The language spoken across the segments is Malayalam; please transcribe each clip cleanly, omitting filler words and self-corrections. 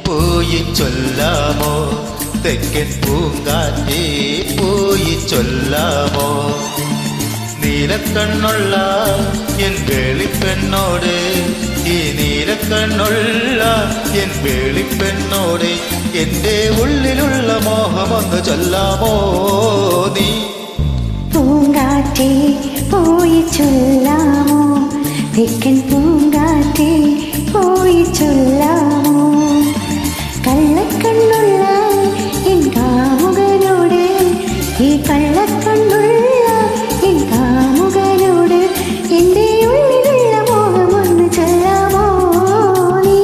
പോയി ചൊല്ലാമോ, തെക്കൻ പൂങ്കാറ്റേ പോയി ചൊല്ലാമോ. നീലക്കണ്ണുള്ള എൻ വേളിപ്പെണ്ണോട്, ഈ നീലക്കണ്ണുള്ള എൻ വേളിപ്പെണ്ണോട് എന്റെ ഉള്ളിലുള്ള മോഹമൊന്ന് ചൊല്ലാമോ നീ. പൂങ്കാറ്റേ പോയി ചൊല്ലാമോ, തെക്കൻ പൂങ്കാറ്റേ പോയി ചൊല്ലാമോ. കള്ളക്കണ്ണുള്ള എൻ കാമുകനോട്, ഈ കള്ളക്കണ്ണുള്ള എൻ കാമുകനോട് എന്റെ ഉള്ളിലുള്ള മോഹമൊന്ന് ചൊല്ലാമോ നീ.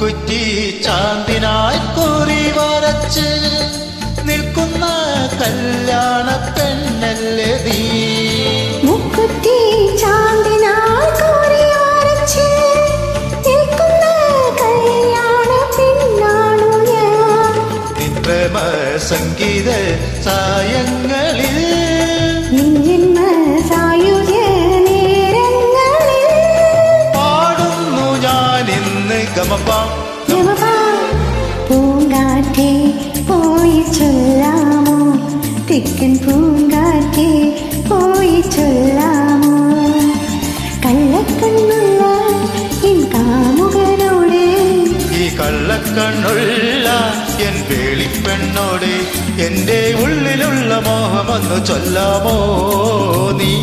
കുറ്റി ചാന്തിനായി കുറി വരച്ച് നിൽക്കുന്ന കല്യാണ പെണ്ണല്ലേ നീ. മുക്കുറ്റി ചാന്തിനായി കുറി വരച്ച് നിൽക്കുന്ന കല്യാണ പെണ്ണാണു ഞാൻ. നിൻ പ്രേമ സംഗീത സായങ്ങളിൽ, നിൻ ജന്മ സായുജ്യ നേരങ്ങളിൽ പാടുന്നു ഞാൻ ഇന്ന് ഗമപാ. പൂങ്കാറ്റേ പോയി ചൊല്ലാമോ, തെക്കൻ പൂങ്കാറ്റേ പോയി ചൊല്ലാമോ. കള്ളക്കണ്ണുള്ള എൻ കാമുകനോട്, ഈ കള്ളക്കണ്ണുള്ള എൻ വേളിപ്പെണ്ണോട് എന്റെ ഉള്ളിലുള്ള മോഹമൊന്ന് ചൊല്ലാമോ നീ.